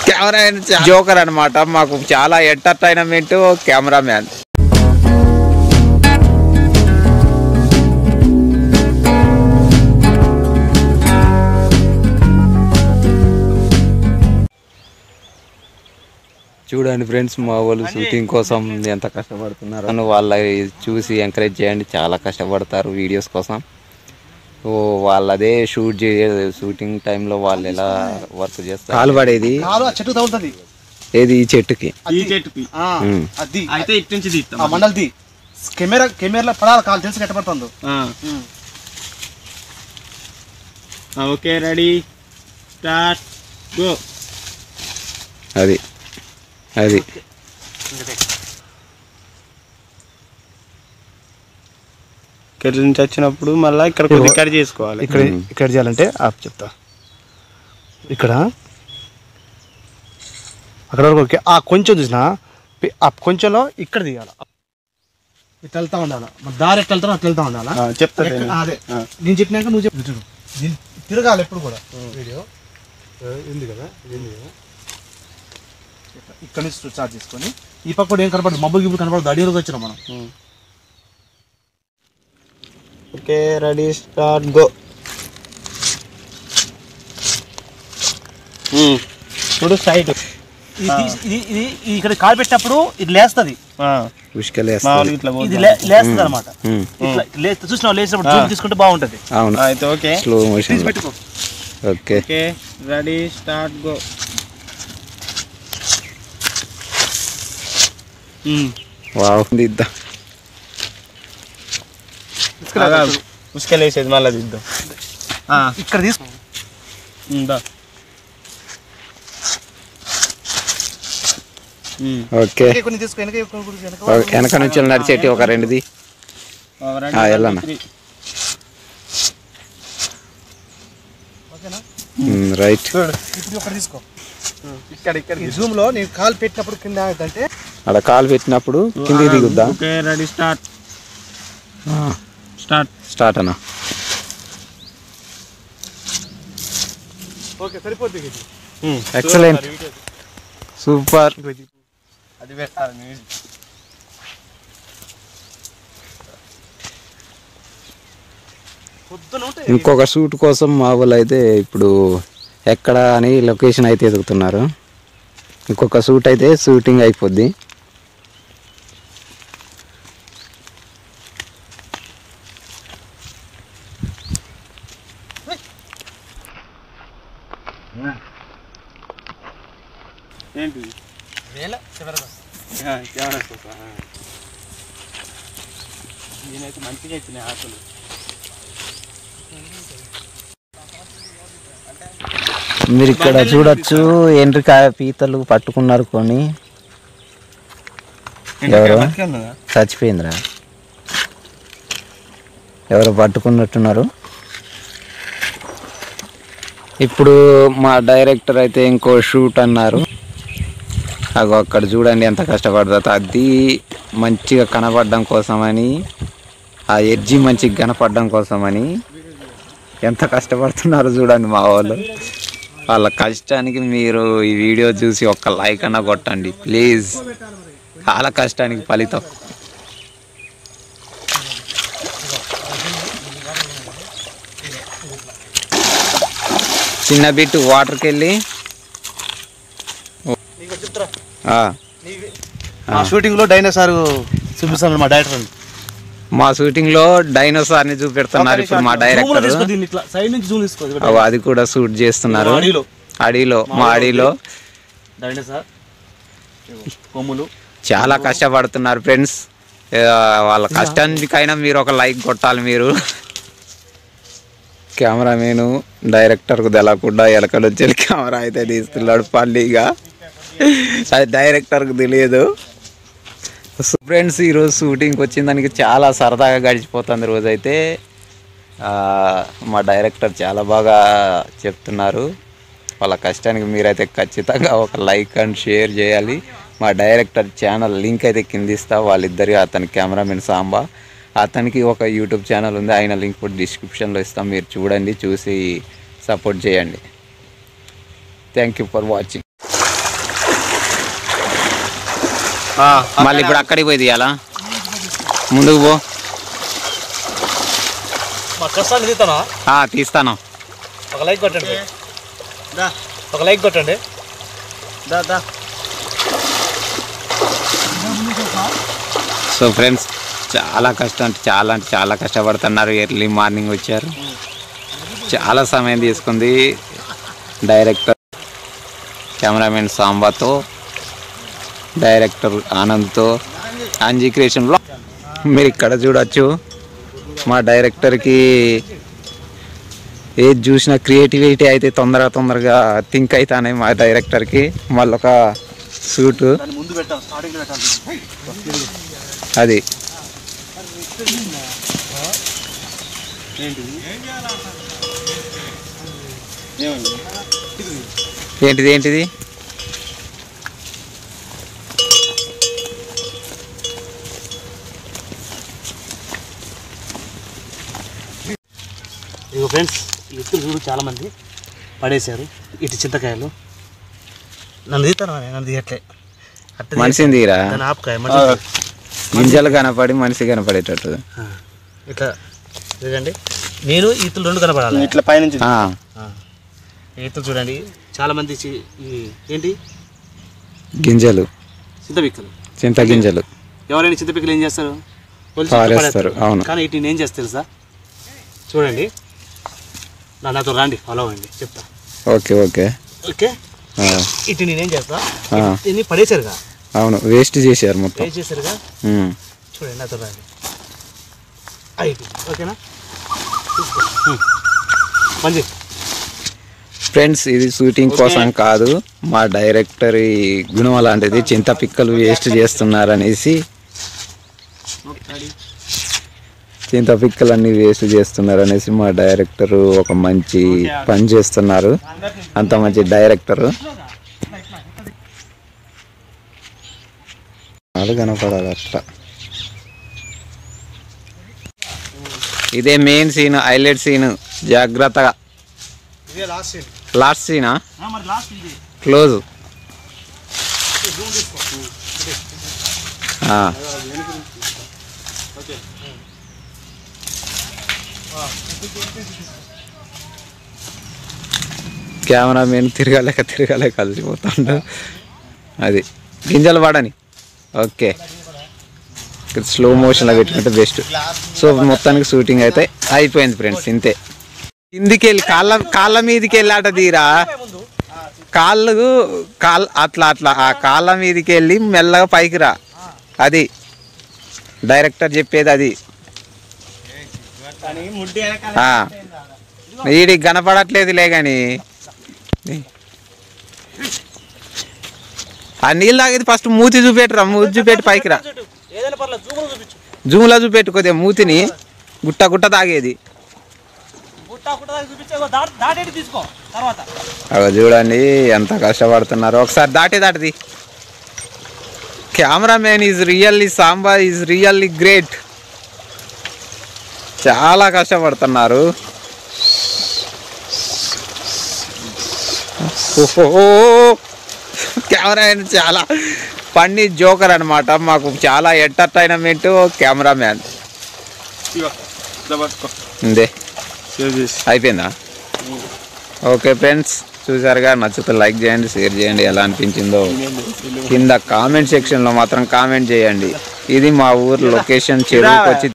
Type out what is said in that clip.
Camera joker అనమాట, మాకు చాలా ఎంటర్టైన్మెంట్ కెమెరామ్యాన్. చూడండి ఫ్రెండ్స్, మా వాళ్ళు షూటింగ్ కోసం ఎంత కష్టపడుతున్నారు అని వాళ్ళ చూసి ఎంకరేజ్ చేయండి. చాలా కష్టపడతారు వీడియోస్ కోసం. ఓ వాళ్ళదే షూటింగ్ టైంలో వాళ్ళు ఎలా వర్క్ చేస్తారు. కాలు పడేది ఏది ఈ చెట్టుకి, మండలిది కెమెరా పడాలి, కాలు తెలిసి కట్టబడుతుంది. Okay ready start go. అది ఇక్కడ నుంచి వచ్చినప్పుడు మళ్ళీ ఇక్కడ రికార్డ్ చేసుకోవాలి. ఇక్కడ చేయాలంటే చెప్తా, ఇక్కడ అక్కడ వరకు ఓకే. ఆ కొంచెం చూసినా ఆ కొంచెంలో ఇక్కడ దిగాలి, ఇట్లా వెళ్తా ఉండాలి. దారి ఎట్లా వెళ్తారో అట్లా వెళ్తా ఉండాలి. చెప్తా అదే నేను చెప్పినాక నువ్వు చెప్పు. తిరగాలి ఎప్పుడు కూడా. వీడియో ఉంది కదా, ఇక్కడ నుంచి స్టార్ట్ చేసుకొని ఈ పక్క కూడా ఏం కనపడదు, మబ్బులు గిబ్బులు కనపడదు. అడిగి రోజు వచ్చినాం మనం. Okay ready start go. ఇప్పుడు సైడ్ ఇది ఇక్కడ కాలు పెట్టినప్పుడు ఇది లేస్తుంది, ఇది లేస్తుంది అనమాట. చూసినా లేచినప్పుడు జూమ్ తీసుకుంటే బాగుంటది. అయితే okay slow motion. Okay ready start go. ఉసుకలేసేది మళ్ళీ దిద్దాం. ఇక్కడ తీసుకో, ఓకే. వెనక నుంచి నడిచేటి ఒక రెండుది వెళ్ళన్నా. రైట్. ఇప్పుడు ఒకటి తీసుకో. ఇక్కడ జూమ్ లో నేను కాలు పెట్టినప్పుడు కింద అంటే అక్కడ కాలు పెట్టినప్పుడు కిందికి దిగుద్దా. ఓకే రెడీ స్టార్ట్ స్టార్ట్ అన్న. ఓకే సరిపోద్ది. Excellent, super. అది పెట్టాలి మ్యూజిక్. ఇంకొక షూట్ కోసం మా వాళ్ళు అయితే ఇప్పుడు ఎక్కడ అని లొకేషన్ అయితే ఎదుగుతున్నారు. ఇంకొక షూట్ అయితే షూటింగ్ అయిపోద్ది. ఏంటి నేనైతే మంచిగా ఇచ్చినాయి ఆకులు. మీరు ఇక్కడ చూడొచ్చు, ఎండ్రికాయ పీతలు పట్టుకున్నారు కొన్ని. ఎవరు చచ్చిపోయిందిరా, ఎవరు పట్టుకున్నట్టున్నారు. ఇప్పుడు మా డైరెక్టర్ అయితే ఇంకో షూట్ అన్నారు. అగో అక్కడ చూడండి ఎంత కష్టపడుతుందో. అది మంచిగా కనపడడం కోసమని, ఆ ఎడ్జి మంచిగా కనపడడం కోసమని ఎంత కష్టపడుతున్నారు చూడండి మా వాళ్ళు. వాళ్ళ కష్టానికి మీరు ఈ వీడియో చూసి ఒక్క లైక్ అన్నా కొట్టండి ప్లీజ్. చాలా కష్టానికి ఫలితం. చిన్న బిట్ వాటర్కి వెళ్ళి షూటింగ్ లో డైనోసార్ చూపిస్తాను మా డైరెక్టర్. మా షూటింగ్ లో డైనోసార్ ని చూపెడుతున్నారు ఇప్పుడు మా డైరెక్టర్. అది కూడా షూట్ చేస్తున్నారు అడవిలో. మా అడవిలో చాలా కష్టపడుతున్నారు ఫ్రెండ్స్. వాళ్ళ కష్టానికైనా మీరు ఒక లైక్ కొట్టాలి. మీరు కెమెరామెన్ డైరెక్టర్కు తెలకుండా ఎలకలు వచ్చి కెమెరా అయితే తీస్తున్నాడు పల్లీగా. అది డైరెక్టర్కు తెలియదు. ఫ్రెండ్స్ ఈరోజు షూటింగ్కి వచ్చిన దానికి చాలా సరదాగా గడిచిపోతుంది రోజైతే. మా డైరెక్టర్ చాలా బాగా చెప్తున్నారు. వాళ్ళ కష్టానికి మీరైతే ఖచ్చితంగా ఒక లైక్ అండ్ షేర్ చేయాలి. మా డైరెక్టర్ ఛానల్ లింక్ అయితే కింద ఇస్తా. వాళ్ళిద్దరి అతని కెమెరామెన్ సాంబా, అతనికి ఒక యూట్యూబ్ ఛానల్ ఉంది, ఆయన లింక్ కూడా డిస్క్రిప్షన్లో ఇస్తాం. మీరు చూడండి, చూసి సపోర్ట్ చేయండి. Thank you for watching. మళ్ళీ ఇప్పుడు అక్కడికి పోయి తీయాలా? ముందుకు పో. తీస్తాను. ఒక లైక్ కొట్టండి. ఒక లైక్ కొట్టండి. సో ఫ్రెండ్స్, చాలా కష్టం అంటే చాలా కష్టపడుతున్నారు. ఎర్లీ మార్నింగ్ వచ్చారు, చాలా సమయం తీసుకుంది. డైరెక్టర్ కెమెరామెన్ సాంబాతో, డైరెక్టర్ ఆనంద్తో, అంజీ క్రియేషన్లో మీరు ఇక్కడ చూడొచ్చు. మా డైరెక్టర్కి ఏది చూసిన క్రియేటివిటీ అయితే తొందరగా థింక్ అవుతానే మా డైరెక్టర్కి. మళ్ళీ ఒక సూటు అది ఏంటిది ఇగో ఫ్రెండ్స్, ఎత్తులు చూడు చాలా మంది పడేశారు. ఇటు చింతకాయలు నన్ను తీస్తాను, నన్ను తీయట్లే. మనిషిని తీరా, ఆపకాయ గింజలు కనపడి మనిషి కనపడేటట్టు ఇట్లా చూడండి. నేను ఈతులు రెండు కనపడాలి ఇట్లా పైనుంచి. ఈతులు చూడండి చాలా మంది. ఏంటి గింజలు, చింత గింజలు. ఎవరైనా చింతపిక్కలు ఏం చేస్తారు? పారేస్తారు. అవును. కానీ ఇటు ఏం చేస్తారు సార్ చూడండి. నాతో రండి, ఫాలో అవ్వండి, చెప్తా. Okay okay okay. ఇటు నేనేం చేస్తా, దీన్ని పడేసారుగా. అవును, వేస్ట్ చేశారు మొత్తం. వేస్ట్ చేశారుగా. చూడండి, నాతో రండి. ఓకేనా? మంచి ఫ్రెండ్స్, ఇది షూటింగ్ కోసం కాదు, మా డైరెక్టర్ గుణం అలాంటిది. చింత పిక్కలు వేస్ట్ చేస్తున్నారనేసి, చింత పిక్కలన్నీ వేస్ట్ చేస్తున్నారనేసి మా డైరెక్టర్ ఒక మంచి పని చేస్తున్నారు. అంత మంచి డైరెక్టరు. వాళ్ళు కనపడాలి అట్లా. ఇదే మెయిన్ సీన్, హైలైట్ సీన్. జాగ్రత్తగా. లాస్ట్ సీనా? క్లోజ్. కెమెరామెన్ తిరగలేక కలిసిపోతాడు. అది గింజలు పడని. ఓకే, స్లో మోషన్లో పెట్టుకుంటే బెస్ట్. సో మొత్తానికి షూటింగ్ అయితే అయిపోయింది ఫ్రెండ్స్. ఇంతే. కిందికి వెళ్ళి కాళ్ళ మీదకి వెళ్ళాట తీరా. కాళ్ళు అట్లా ఆ కాళ్ళ మీదకి వెళ్ళి మెల్లగా పైకి రా. అది డైరెక్టర్ చెప్పేది. అది వీడికి కనపడట్లేదులే కానీ ఆ నీళ్ళు తాగేది ఫస్ట్ మూతి చూపెట్టురా. మూతి చూపెట్టి పైకి రా. జూమ్లో చూపెట్టు కొద్దిగా మూతిని. గుట్ట తాగేది. అవి చూడండి ఎంత కష్టపడుతున్నారు. ఒకసారి దాటిది. Cameraman is really, Samba is really great. చాలా కష్టపడుతున్నారు. కెమెరామెన్ చాలా ఫన్నీ జోకర్ అనమాట. మాకు చాలా ఎంటర్టైన్మెంట్ కెమెరామెన్. ఇందే అయిపోయిందా? ఓకే ఫ్రెండ్స్, చూసారుగా. నచ్చితే లైక్ చేయండి, షేర్ చేయండి. ఎలా అనిపించిందో కింద కామెంట్ సెక్షన్లో మాత్రం కామెంట్ చేయండి. ఇది మా ఊరు లొకేషన్. చెరువుకి వచ్చి